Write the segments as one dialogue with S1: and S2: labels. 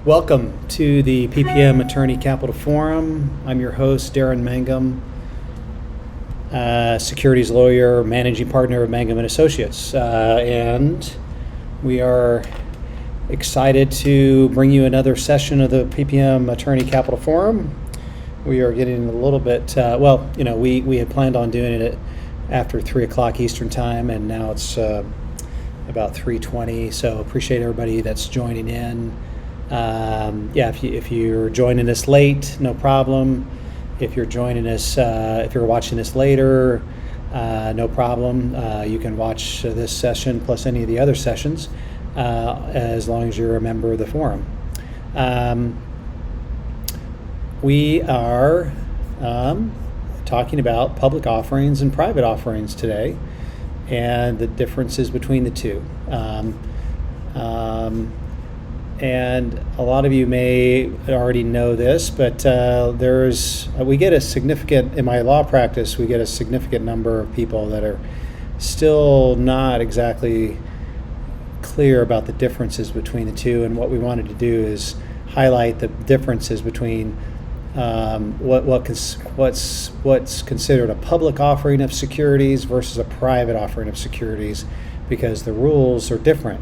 S1: Welcome to the PPM Attorney Capital Forum. I'm your host, Darren Mangum, securities lawyer, managing partner of Mangum & Associates. And we are excited to bring you another session of the PPM Attorney Capital Forum. We are getting a little bit, we had planned on doing it after 3 o'clock Eastern Time, and now it's about 3:20, so appreciate everybody that's joining in. If you're joining us late, no problem. If you're joining us, if you're watching this later, no problem. You can watch this session plus any of the other sessions as long as you're a member of the forum. We are talking about public offerings and private offerings today and the differences between the two. And a lot of you may already know this, but we get a significant, in my law practice, we get a significant number of people that are still not exactly clear about the differences between the two. And what we wanted to do is highlight the differences between what's considered a public offering of securities versus a private offering of securities, because the rules are different.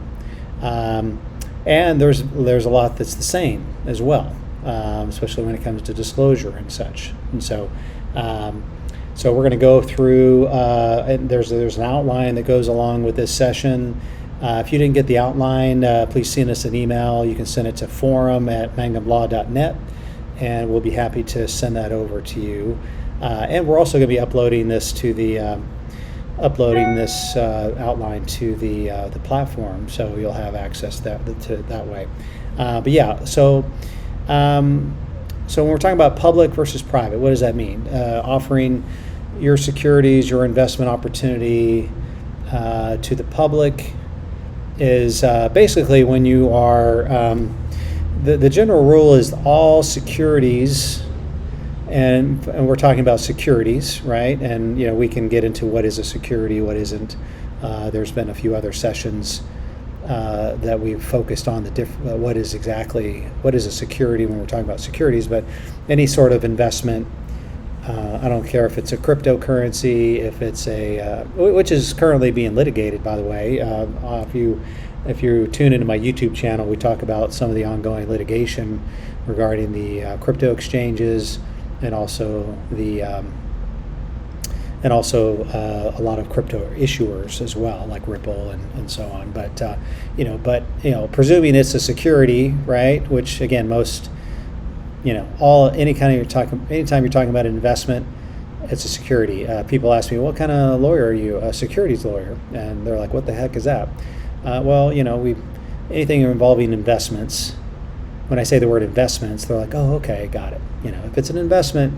S1: And there's a lot that's the same as well, especially when it comes to disclosure and such. And so we're going to go through, and there's an outline that goes along with this session. If you didn't get the outline, please send us an email. You can send it to forum@mangumlaw.net, and we'll be happy to send that over to you. And we're also going to be uploading this outline to the platform, so you'll have access to that way. So when we're talking about public versus private, what does that mean? Offering your securities, your investment opportunity to the public is basically when you are, the general rule is all securities. And we're talking about securities, right? And we can get into what is a security, what isn't. There's been a few other sessions that we've focused on what is a security when we're talking about securities. But any sort of investment, I don't care if it's a cryptocurrency, if it's which is currently being litigated, by the way. If you tune into my YouTube channel, we talk about some of the ongoing litigation regarding the crypto exchanges. And also a lot of crypto issuers as well, like Ripple and so on. But presuming it's a security, right? Which again, anytime you're talking about an investment, it's a security. People ask me, "What kind of lawyer are you?" A securities lawyer, and they're like, "What the heck is that?" Anything involving investments. When I say the word investments, they're like, "Oh, okay, got it." If it's an investment,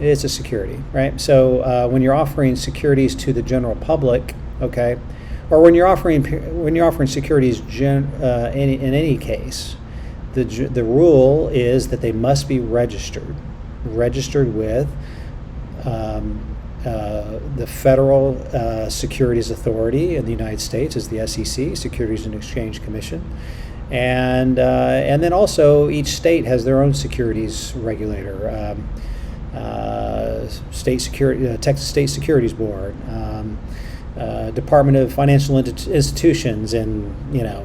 S1: it's a security, right? So when you're offering securities to the general public, okay, or when you're offering securities in any case, the rule is that they must be registered with the Federal Securities Authority in the United States, is the SEC, Securities and Exchange Commission. And then also each state has their own securities regulator, Texas State Securities Board, Department of Financial Institutions in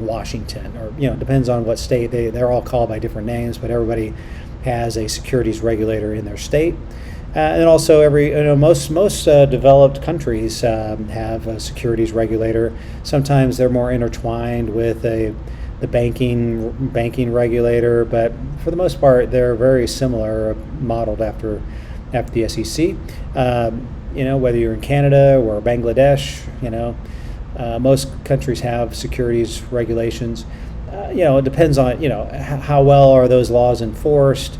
S1: Washington, or depends on what state. They're all called by different names, but everybody has a securities regulator in their state. And also most developed countries have a securities regulator. Sometimes they're more intertwined with the banking regulator, but for the most part, they're very similar, modeled after the SEC. Whether you're in Canada or Bangladesh, most countries have securities regulations. It depends on how well are those laws enforced.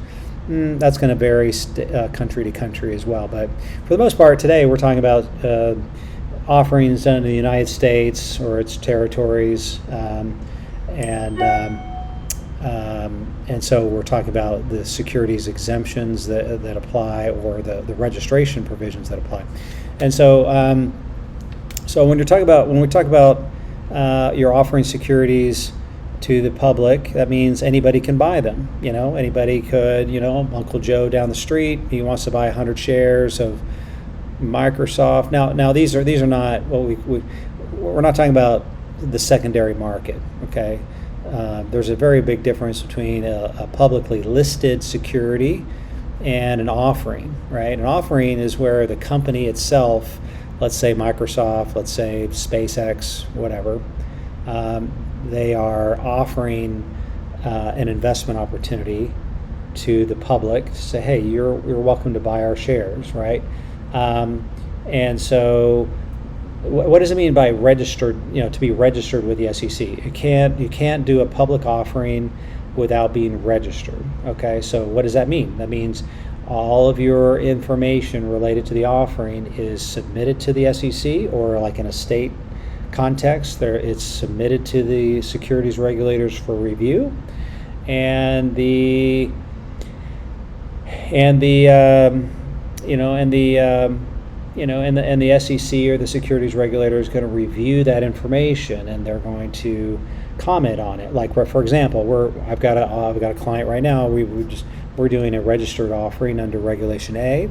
S1: That's going to vary country to country as well. But for the most part, today we're talking about offerings done in the United States or its territories. And so we're talking about the securities exemptions that apply, or the registration provisions that apply. And so when we talk about you're offering securities to the public, that means anybody can buy them. Anybody could, Uncle Joe down the street, he wants to buy 100 shares of Microsoft. Now these are not we're not talking about the secondary market. Okay, there's a very big difference between a publicly listed security and an offering, right? An offering is where the company itself, let's say Microsoft, let's say SpaceX, whatever, they are offering an investment opportunity to the public to say, hey, you're welcome to buy our shares, right? And so what does it mean by registered, to be registered with the SEC? You can't do a public offering without being registered. Okay, so what does that mean? That means all of your information related to the offering is submitted to the SEC, or like in a state context, it's submitted to the securities regulators for review, and the SEC or the securities regulator is going to review that information, and they're going to comment on it. Like, for example, I've got a client right now. We're doing a registered offering under Regulation A,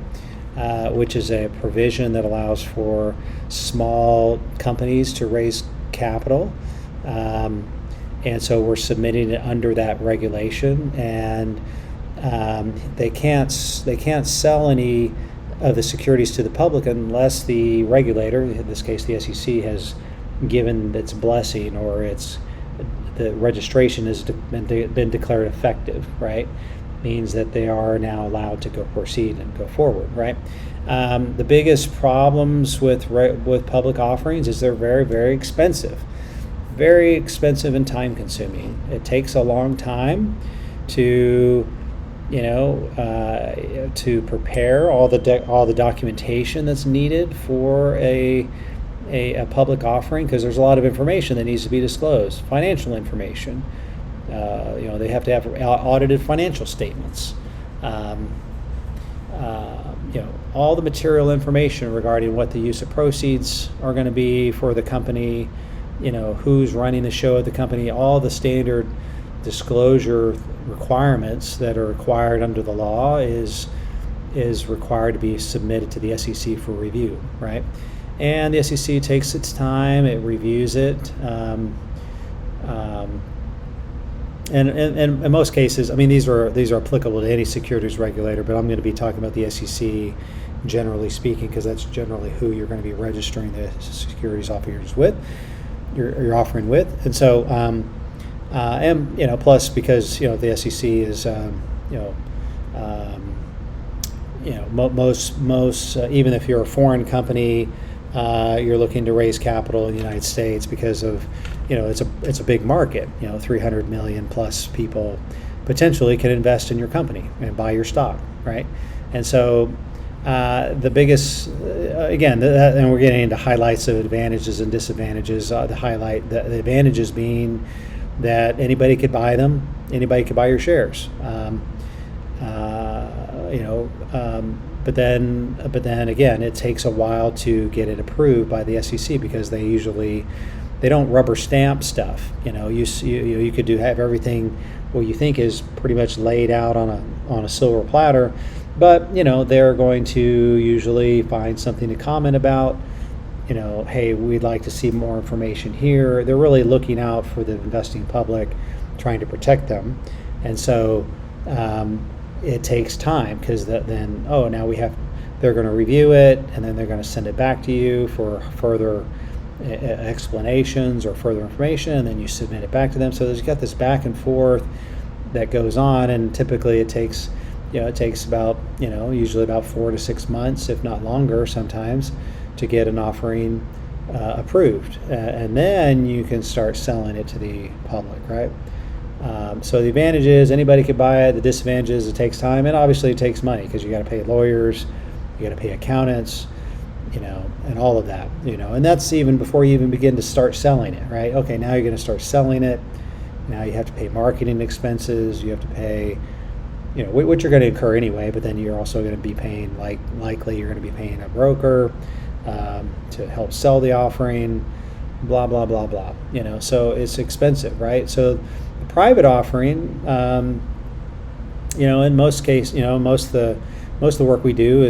S1: which is a provision that allows for small companies to raise capital, and so we're submitting it under that regulation, and they can't sell any of the securities to the public unless the regulator, in this case the SEC, has given its blessing, or the registration has been declared effective, right? Means that they are now allowed to proceed and go forward, right? The biggest problems with public offerings is they're very, very expensive and time consuming. It takes a long time to prepare all the documentation that's needed for a public offering, because there's a lot of information that needs to be disclosed, financial information. They have to have audited financial statements. All the material information regarding what the use of proceeds are going to be for the company, who's running the show at the company, all the standard disclosure requirements that are required under the law is required to be submitted to the SEC for review, right? And the SEC takes its time, it reviews it, and in most cases, I mean, these are applicable to any securities regulator, but I'm going to be talking about the SEC generally speaking, because that's generally who you're going to be registering the securities offerings with, you're offering with. And so and plus, because the SEC is most even if you're a foreign company, you're looking to raise capital in the United States, because of it's a big market. 300 million plus people potentially can invest in your company and buy your stock, right? And so the biggest and we're getting into highlights of advantages and disadvantages. The advantages being that anybody could buy them, anybody could buy your shares. But then again, it takes a while to get it approved by the SEC, because they don't rubber stamp stuff. You could have everything what you think is pretty much laid out on a silver platter, but they're going to usually find something to comment about. Hey, we'd like to see more information here. They're really looking out for the investing public, trying to protect them, and so it takes time, because they're going to review it, and then they're going to send it back to you for further explanations or further information, and then you submit it back to them. So there's got this back and forth that goes on, and typically it takes about usually about 4 to 6 months, if not longer sometimes, to get an offering approved, and then you can start selling it to the public, right? So the advantage is anybody could buy it. The disadvantage is it takes time, and obviously it takes money, because you got to pay lawyers, you got to pay accountants, and all of that, and that's even before you even begin to start selling it, right? Okay, now you're going to start selling it. Now you have to pay marketing expenses. You have to pay, what you're going to incur anyway, but then you're also going to be paying, likely you're going to be paying a broker to help sell the offering, blah, blah, blah, blah, so it's expensive, right? So private offering, in most cases, most of the work we do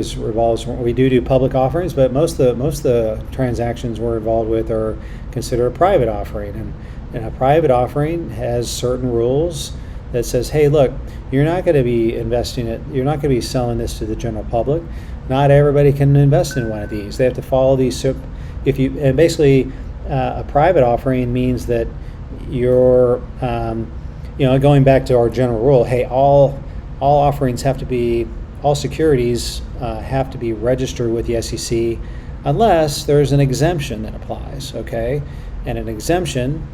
S1: we do public offerings, but most of the transactions we're involved with are considered a private offering, and a private offering has certain rules that says, hey, look, you're not going to be investing it, you're not going to be selling this to the general public. Not everybody can invest in one of these. They have to follow these. And basically, a private offering means that you're, going back to our general rule. Hey, all offerings have to be, all securities have to be registered with the SEC, unless there's an exemption that applies. Okay, and an exemption.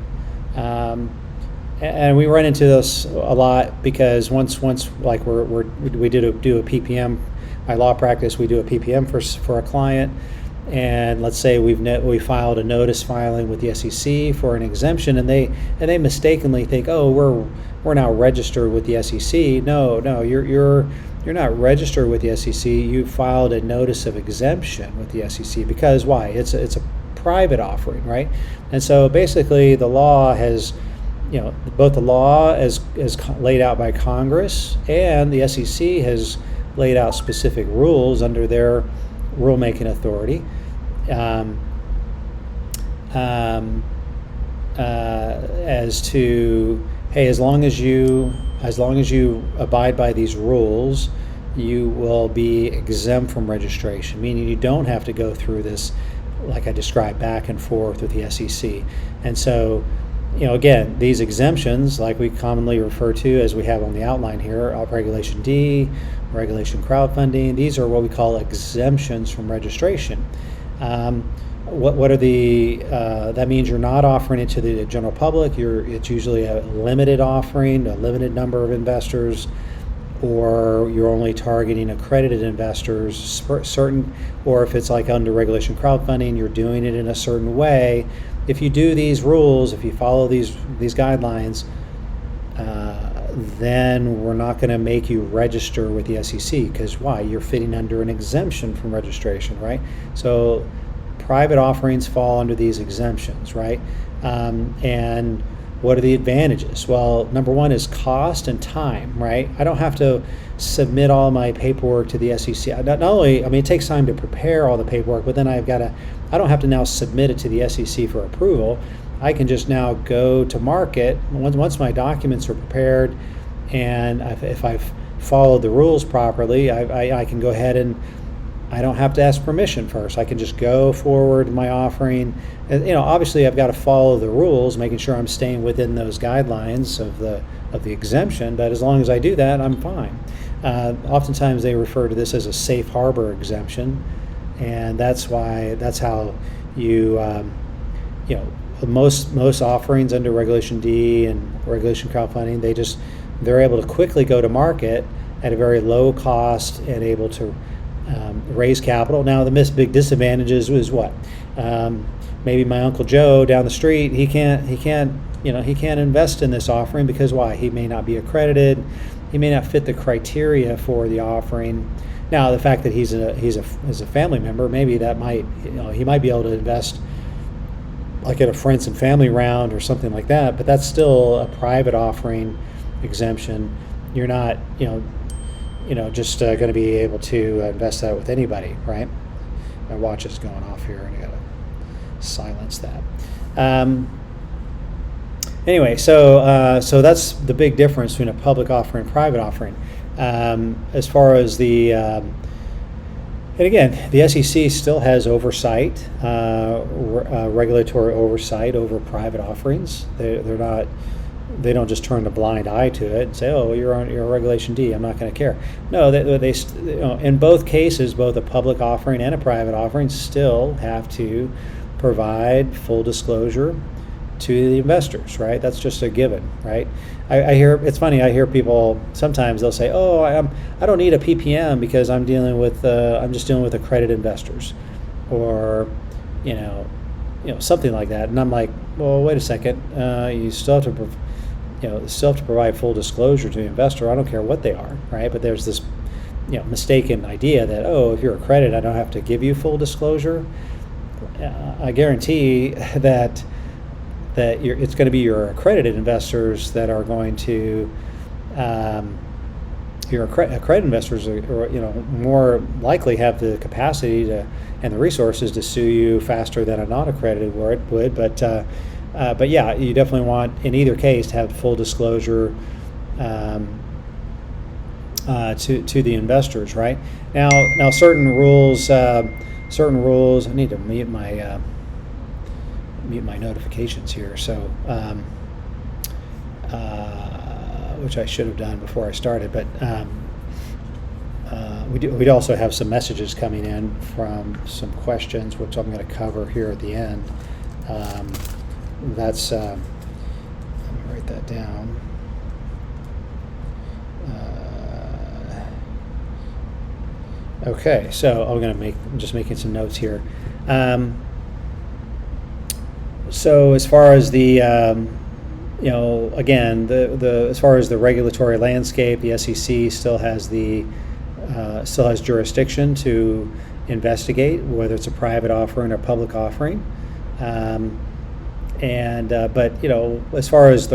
S1: And we run into this a lot because once like we do a PPM, my law practice, we do a PPM for a client, and let's say we filed a notice filing with the SEC for an exemption, and they mistakenly think, oh, we're now registered with the SEC. No, you're not registered with the SEC. You filed a notice of exemption with the SEC because why? It's a private offering, right? And so basically, the law has, both the law as laid out by Congress and the SEC has laid out specific rules under their rulemaking authority as to, hey, as long as you abide by these rules, you will be exempt from registration, meaning you don't have to go through this, like I described, back and forth with the SEC. And so, again, these exemptions, like we commonly refer to as we have on the outline here, Regulation D, Regulation Crowdfunding, these are what we call exemptions from registration. What are that means you're not offering it to the general public. It's usually a limited offering, a limited number of investors, or you're only targeting accredited investors, or if it's like under Regulation Crowdfunding, you're doing it in a certain way. If you do these rules, if you follow these guidelines, then we're not going to make you register with the SEC, because why? You're fitting under an exemption from registration, right? So private offerings fall under these exemptions, right? And what are the advantages? Well, number one is cost and time, right? I don't have to submit all my paperwork to the SEC. Not only, it takes time to prepare all the paperwork, but then I don't have to now submit it to the SEC for approval. I can just now go to market once my documents are prepared, and if I've followed the rules properly, I can go ahead and I don't have to ask permission first. I can just go forward in my offering. And, obviously I've got to follow the rules, making sure I'm staying within those guidelines of the exemption. But as long as I do that, I'm fine. Oftentimes they refer to this as a safe harbor exemption, and that's how you most offerings under Regulation D and Regulation Crowdfunding, they're able to quickly go to market at a very low cost and able to raise capital. Now, the big disadvantages is what? Maybe my Uncle Joe down the street, he can't invest in this offering because why? He may not be accredited. He may not fit the criteria for the offering. Now, the fact that he's a family member, maybe that might, he might be able to invest like at a friends and family round or something like that. But that's still a private offering exemption. You're not, just going to be able to invest that with anybody, right? My watch is going off here, and I got to silence that. Anyway, so that's the big difference between a public offering and private offering. As far as and again, the SEC still has oversight, regulatory oversight over private offerings. They don't just turn a blind eye to it and say, "Oh, you're a Regulation D. I'm not going to care." No, they in both cases, both a public offering and a private offering still have to provide full disclosure to the investors, right? That's just a given, right? I hear, it's funny, I hear people sometimes they'll say, "Oh, I don't need a PPM because I'm just dealing with accredited investors," or something like that. And I'm like, well, wait a second, you still have to provide full disclosure to the investor. I don't care what they are, right? But there's this mistaken idea that, oh, if you're accredited, I don't have to give you full disclosure. I guarantee that that it's going to be your accredited investors that are going to your accredited investors are more likely have the capacity to and the resources to sue you faster than a non-accredited would. But yeah, you definitely want in either case to have full disclosure to the investors. Right now, certain rules. I need to mute my notifications here. So. Which I should have done before I started, but we'd also have some messages coming in from some questions, which I'm going to cover here at the end. Let me write that down. Okay, so I'm just making some notes here. So as far as the again, the as far as the regulatory landscape, the SEC still has jurisdiction to investigate whether it's a private offering or public offering, but as far as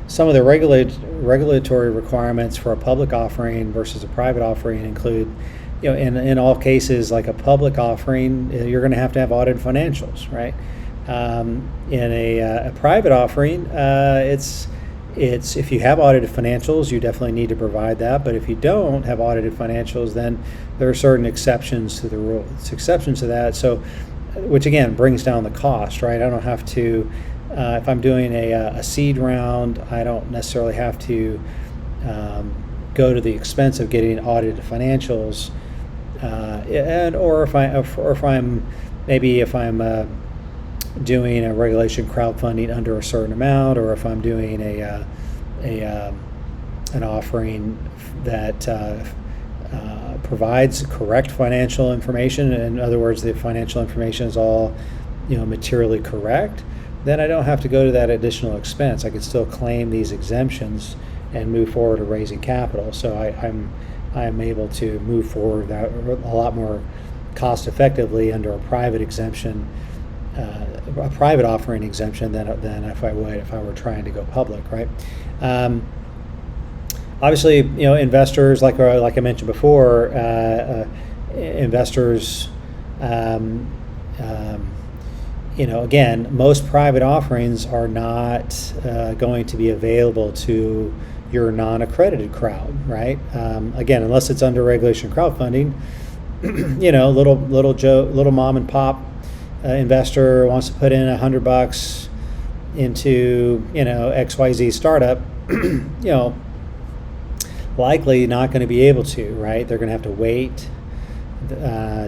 S1: some of the regulatory requirements for a public offering versus a private offering include, in all cases, like a public offering, you're going to have audited financials, right? In a private offering, it's if you have audited financials, you definitely need to provide that. But if you don't have audited financials, then there are certain exceptions to the rule. It's exceptions to that. So, which again brings down the cost, right? I don't have to. If I'm doing a seed round, I don't necessarily have to go to the expense of getting audited financials, or if I'm doing a regulation crowdfunding under a certain amount, or if I'm doing an offering that provides correct financial information. In other words, the financial information is all materially correct. Then I don't have to go to that additional expense. I can still claim these exemptions and move forward to raising capital. So I'm able to move forward a lot more cost effectively under a private exemption. A private offering exemption than if I were trying to go public, right? Obviously, investors, like I mentioned before, investors, again, most private offerings are not going to be available to your non-accredited crowd, right? Again, unless it's under regulation crowdfunding, little mom and pop investor wants to put in $100 into XYZ startup, likely not going to be able to, right? They're going to have to wait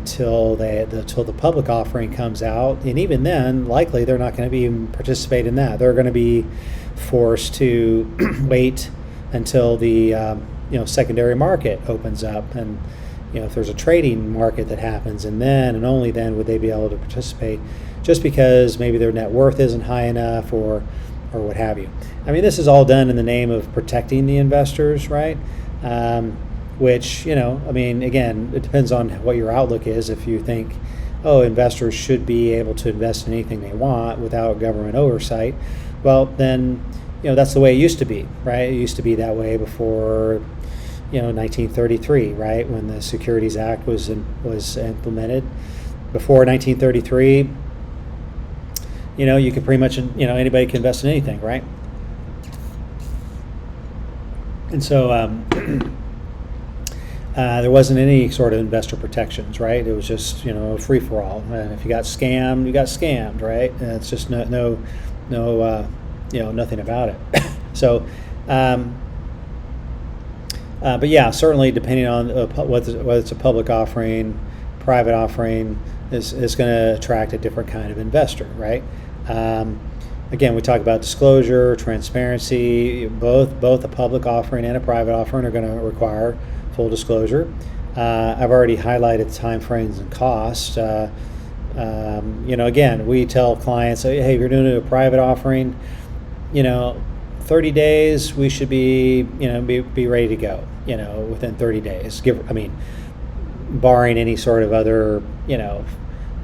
S1: till the public offering comes out, and even then, likely they're not going to be participate in that. They're going to be forced to wait until the secondary market opens up, and if there's a trading market that happens, and only then would they be able to participate, just because maybe their net worth isn't high enough or what have you. I mean, this is all done in the name of protecting the investors, right? Which, again, it depends on what your outlook is. If you think, investors should be able to invest in anything they want without government oversight, well, then, that's the way it used to be, right? It used to be that way before 1933, right, when the Securities Act was implemented. Before 1933, you could pretty much, anybody can invest in anything, right? And so there wasn't any sort of investor protections, right? It was just, free for all. And if you got scammed, you got scammed, right? And it's just no, nothing about it. So. But yeah, certainly depending on whether it's a public offering, private offering, is going to attract a different kind of investor, right? Again, we talk about disclosure, transparency. Both a public offering and a private offering are going to require full disclosure. I've already highlighted timeframes and cost. Again, we tell clients, hey, if you're doing a private offering, 30 days, we should be ready to go, within 30 days. Barring any sort of other,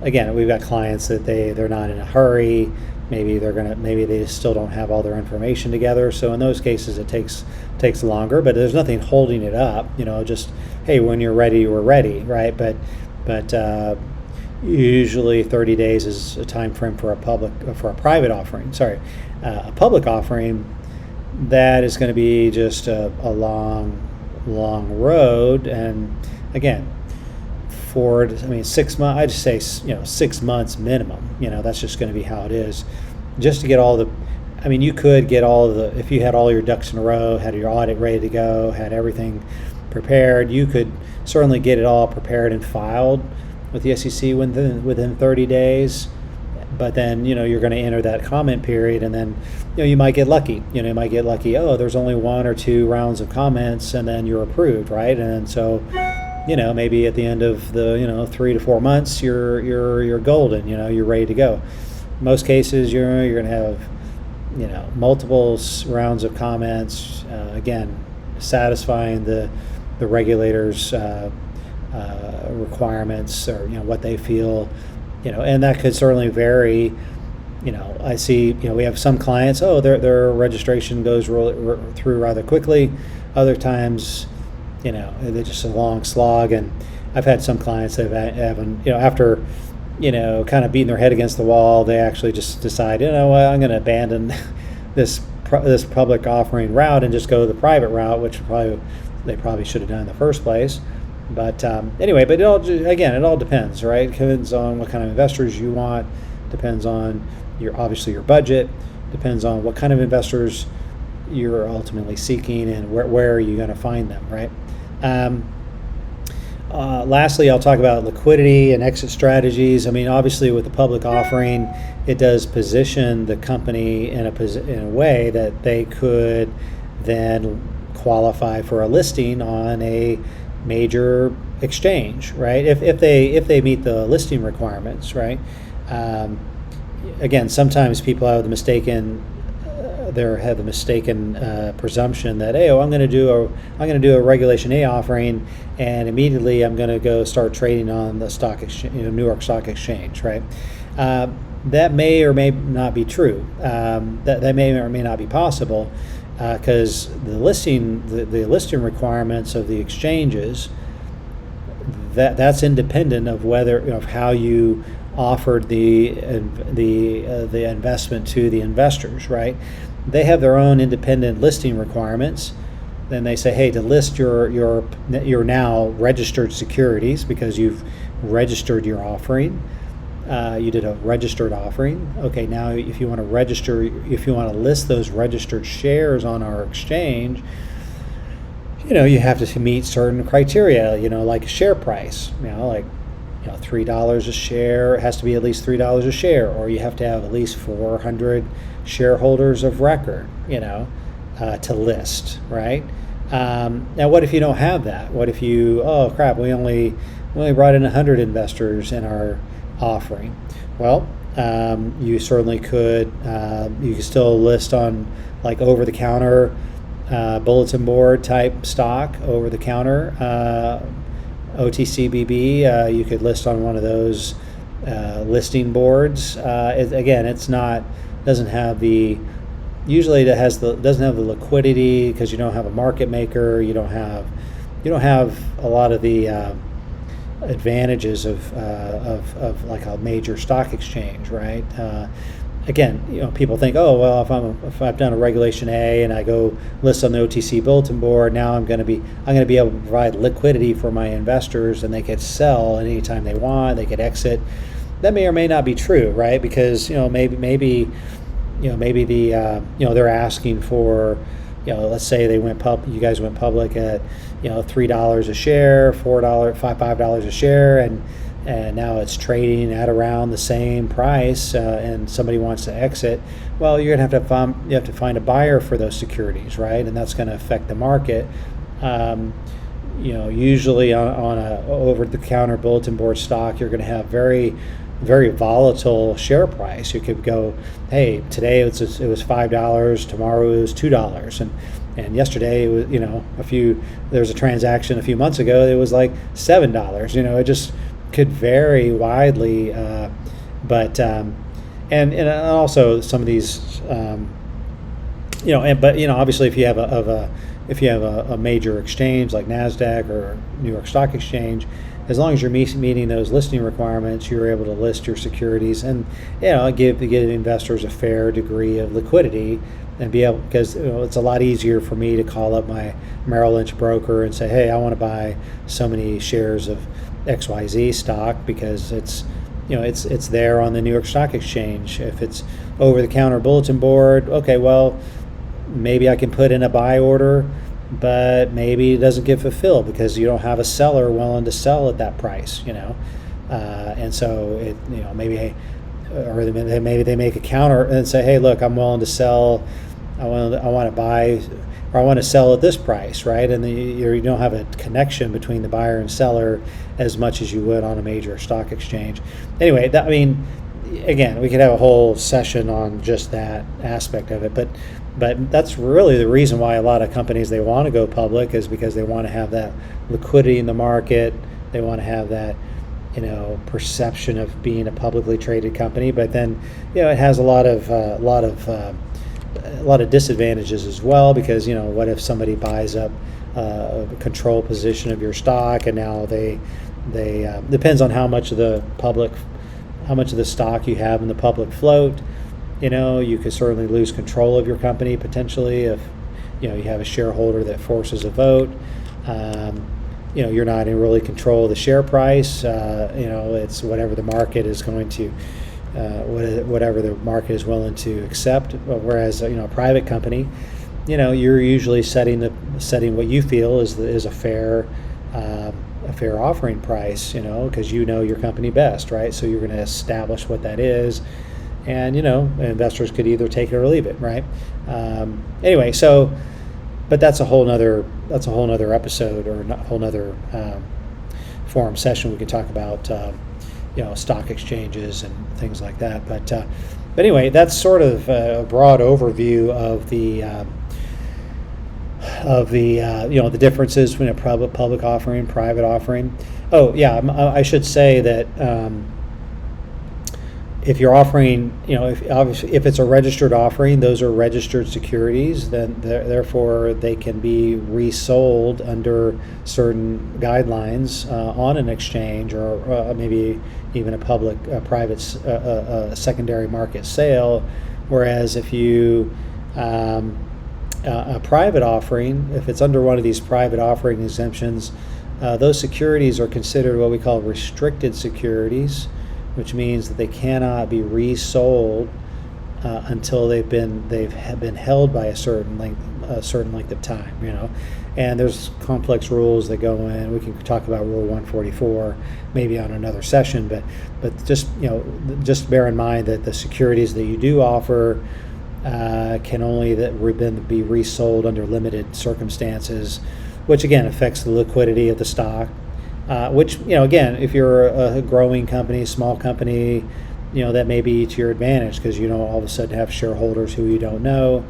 S1: again, we've got clients that they're not in a hurry. Maybe they still don't have all their information together. So in those cases, it takes longer. But there's nothing holding it up. Just hey, when you're ready, we're ready, right? But usually 30 days is a time frame for a private offering. Sorry, a public offering, that is going to be just a long road. And again, 6 months, I'd just say 6 months minimum. That's just going to be how it is. Just to get all the, you could get all of the, if you had all your ducks in a row, had your audit ready to go, had everything prepared, you could certainly get it all prepared and filed with the SEC within 30 days. But then you're going to enter that comment period, and then you might get lucky. You might get lucky. Oh, there's only 1 or 2 rounds of comments, and then you're approved, right? And so maybe at the end of the 3 to 4 months, you're golden. You're ready to go. Most cases, you're going to have multiple rounds of comments. Again, satisfying the regulators' requirements, or what they feel. And that could certainly vary. I see, we have some clients, their registration goes through rather quickly. Other times, they're just a long slog. And I've had some clients that haven't, after, kind of beating their head against the wall, they actually just decide, I'm going to abandon this public offering route and just go the private route, which they probably should have done in the first place. But anyway, it all depends, right? It depends on what kind of investors you want. Depends on obviously your budget. Depends on what kind of investors you're ultimately seeking, and where are you going to find them, right? Lastly, I'll talk about liquidity and exit strategies. Obviously, with the public offering, it does position the company in a way that they could then qualify for a listing on a major exchange, right? If they meet the listing requirements, right? Again, sometimes people have the mistaken presumption that, hey, I'm going to do a Regulation A offering, and immediately I'm going to go start trading on the stock exchange, New York Stock Exchange, right? That may or may not be true. That may or may not be possible. Because the listing requirements of the exchanges, that's independent of how you offered the investment to the investors, right? They have their own independent listing requirements. Then they say, hey, to list your now registered securities, because you've registered your offering. You did a registered offering. Okay, now if you want to list those registered shares on our exchange, you have to meet certain criteria, like a share price, $3 a share. It has to be at least $3 a share, or you have to have at least 400 shareholders of record, to list, right? Now, what if you don't have that? What if we only brought in 100 investors in our offering? Well, you certainly could. You could still list on over-the-counter bulletin board type stock, over-the-counter OTCBB. You could list on one of those listing boards. Doesn't have the liquidity, because you don't have a market maker. You don't have a lot of the advantages of like a major stock exchange, right? People think, if I've done a Regulation A and I go list on the OTC bulletin board, now I'm going to be able to provide liquidity for my investors, and they could sell anytime they want. They could exit. That may or may not be true, right? Because maybe they're asking for, let's say you guys went public at $3 a share, $5 a share, and now it's trading at around the same price, and somebody wants to exit. Well, you're gonna have to find a buyer for those securities, right? And that's going to affect the market. Usually on a over-the-counter bulletin board stock, you're going to have very, very volatile share price. You could go, hey, today it was $5, tomorrow it was $2, and yesterday it was, there was a transaction a few months ago, it was like $7. It just could vary widely, but and also some of these, obviously if you have a major exchange like NASDAQ or New York Stock Exchange, as long as you're meeting those listing requirements, you're able to list your securities and give investors a fair degree of liquidity, and be able, because it's a lot easier for me to call up my Merrill Lynch broker and say, hey, I want to buy so many shares of XYZ stock, because it's there on the New York Stock Exchange. If it's over the counter bulletin board, okay, well, maybe I can put in a buy order, but maybe it doesn't get fulfilled because you don't have a seller willing to sell at that price, and so maybe they make a counter and say, hey, look, I'm willing to sell, I want to buy, or I want to sell at this price, right? And you don't have a connection between the buyer and seller as much as you would on a major stock exchange. Anyway, again, we could have a whole session on just that aspect of it, but that's really the reason why a lot of companies, they want to go public, is because they want to have that liquidity in the market. They want to have that perception of being a publicly traded company. But then it has a lot of disadvantages as well, because what if somebody buys up a control position of your stock, and now they depends on how much of the stock you have in the public float. You could certainly lose control of your company potentially if you have a shareholder that forces a vote. You're not in really control of the share price. It's whatever the market is going to, whatever the market is willing to accept. Whereas a private company, you're usually setting what you feel is a fair offering price. Because your company best, right? So you're going to establish what that is. And investors could either take it or leave it, right? Anyway, but that's a whole nother episode, or a whole nother forum session. We could talk about stock exchanges and things like that. But anyway, that's sort of a broad overview of the differences between a public offering, private offering. Oh yeah, I should say that. If you're offering, if it's a registered offering, those are registered securities, then therefore they can be resold under certain guidelines on an exchange, or maybe even a private secondary market sale. Whereas if you a private offering, if it's under one of these private offering exemptions, those securities are considered what we call restricted securities, which means that they cannot be resold until they've been held by a certain length of time. And there's complex rules that go in. We can talk about Rule 144 maybe on another session, but just bear in mind that the securities that you do offer can only be resold under limited circumstances, which again affects the liquidity of the stock. Which, again, if you're a growing company, small company, that may be to your advantage, because all of a sudden have shareholders who you don't know,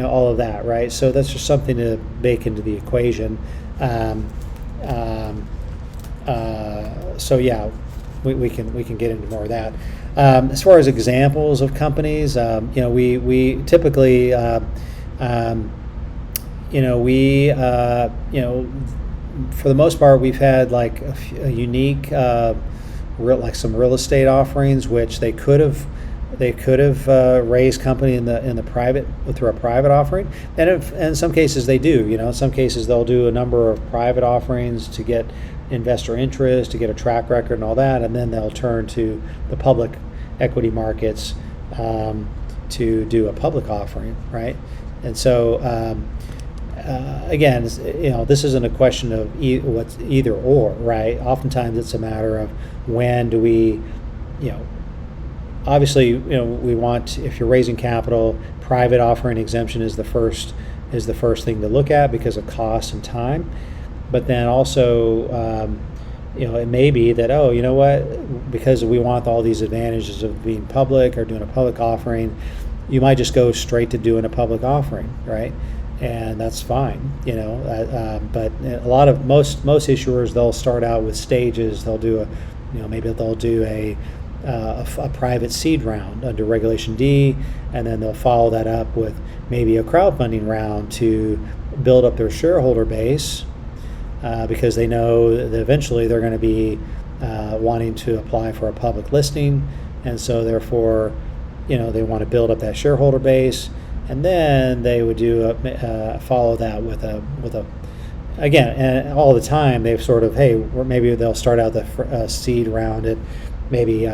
S1: all of that, right? So that's just something to bake into the equation. So yeah, we can get into more of that. As far as examples of companies, we typically, for the most part, we've had like a unique, like some real estate offerings, which they could have raised company in the private through a private offering, and in some cases they do. In some cases they'll do a number of private offerings to get investor interest, to get a track record and all that, and then they'll turn to the public equity markets to do a public offering, right? And so. Again, this isn't a question of what's either or, right? Oftentimes it's a matter of when do we, obviously, we want, if you're raising capital, private offering exemption is the first thing to look at because of cost and time. But then also, it may be that, because we want all these advantages of being public or doing a public offering, you might just go straight to doing a public offering, right? And that's fine, but most issuers, they'll start out with stages. They'll do maybe they'll do a private seed round under Regulation D, and then they'll follow that up with maybe a crowdfunding round to build up their shareholder base, because they know that eventually they're going to be wanting to apply for a public listing, and so therefore, they want to build up that shareholder base, and then they would do follow that with a again, and all the time they've sort of, hey, maybe they'll start out the seed round at maybe,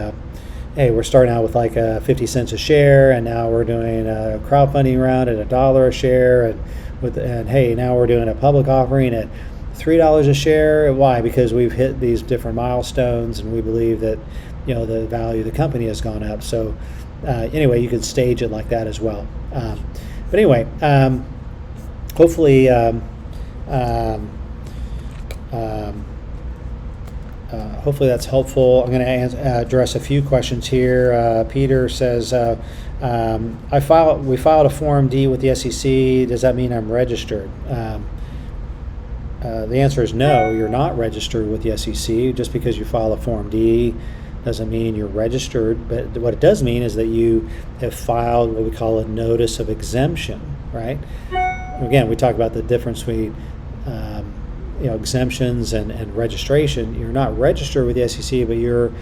S1: hey, we're starting out with like 50 cents a share, and now we're doing a crowdfunding round at $1 a share, and hey, now we're doing a public offering at $3 a share. Why? Because we've hit these different milestones, and we believe that the value of the company has gone up. So anyway, you could stage it like that as well. But anyway, hopefully. Hopefully that's helpful. I'm going to address a few questions here. Peter says, we filed a Form D with the SEC. Does that mean I'm registered? The answer is no, you're not registered with the SEC. Just because you file a Form D doesn't mean you're registered. But what it does mean is that you have filed what we call a notice of exemption, right? Again, we talk about the difference between exemptions and registration. You're not registered with the SEC, but you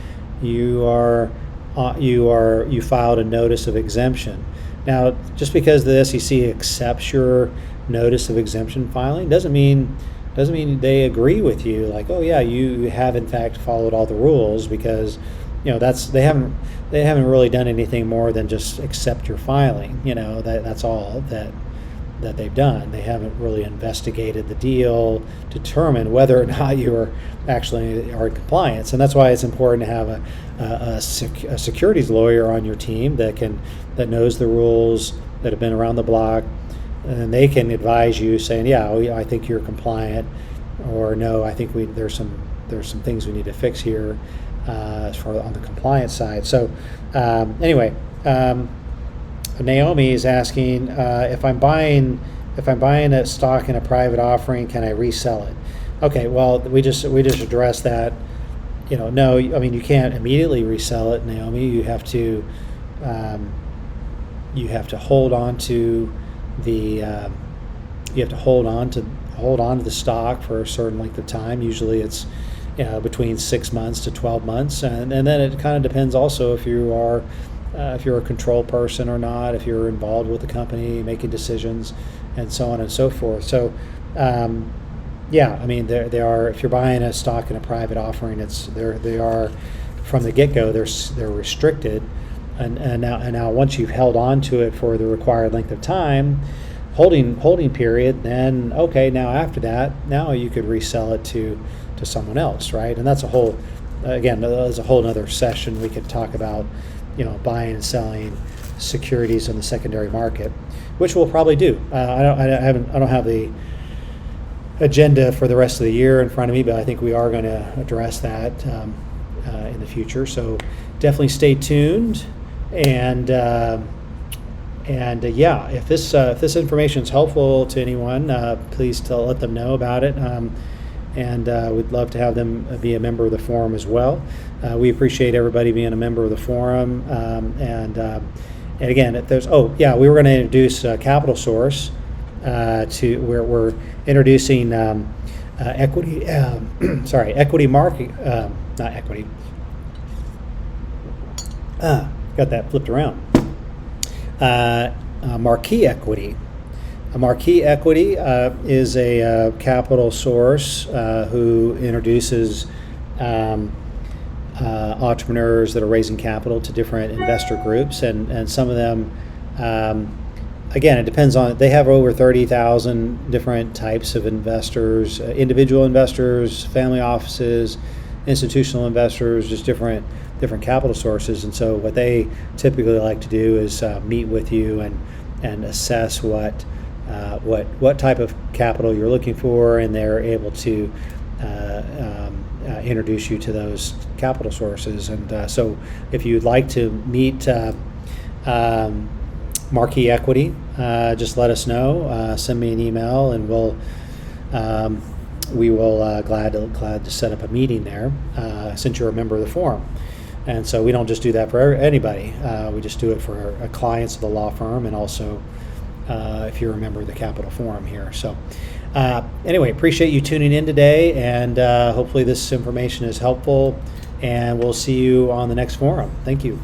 S1: filed a notice of exemption. Now, just because the SEC accepts your notice of exemption filing doesn't mean they agree with you. Like, oh yeah, you have in fact followed all the rules, because they haven't really done anything more than just accept your filing. That's all that they've done. They haven't really investigated the deal, determined whether or not you are actually in compliance. And that's why it's important to have a securities lawyer on your team that knows the rules, that have been around the block, and they can advise you, saying, yeah, I think you're compliant, or no, I think there's some things we need to fix here as far on the compliance side. So anyway. Naomi is asking, if I'm buying a stock in a private offering, can I resell it? Okay, well, we just addressed that. No, I mean, you can't immediately resell it, Naomi. You have to hold on to the the stock for a certain length of time. Usually it's between 6 months to 12 months, and then it kind of depends also if you're a control person or not, if you're involved with the company, making decisions, and so on and so forth. So, yeah, I mean, they are. If you're buying a stock in a private offering, they are from the get-go. They're restricted, and now once you've held on to it for the required length of time, holding period, then okay, now after that, now you could resell it to someone else, right? And that's a whole other session we could talk about. Buying and selling securities in the secondary market, which we'll probably do. I don't have the agenda for the rest of the year in front of me, but I think we are going to address that in the future. So definitely stay tuned. And yeah, if this information is helpful to anyone, please let them know about it. And we'd love to have them be a member of the forum as well. We appreciate everybody being a member of the forum. And again, if there's, we were going to introduce Capital Source to where we're introducing equity. Equity market, not equity. Got that flipped around. Marquee equity. A Marquee Equity is a capital source who introduces entrepreneurs that are raising capital to different investor groups, and some of them, again, it depends on, they have over 30,000 different types of investors, individual investors, family offices, institutional investors, just different capital sources. And so what they typically like to do is meet with you and assess what type of capital you're looking for, and they're able to introduce you to those capital sources. And so if you'd like to meet Marquee Equity, just let us know. Send me an email, and we'll we will glad to set up a meeting there since you're a member of the forum. And so we don't just do that for anybody. We just do it for our clients of the law firm, and also if you're a member of the Capital Forum here. So anyway, appreciate you tuning in today, and hopefully this information is helpful, and we'll see you on the next forum. Thank you.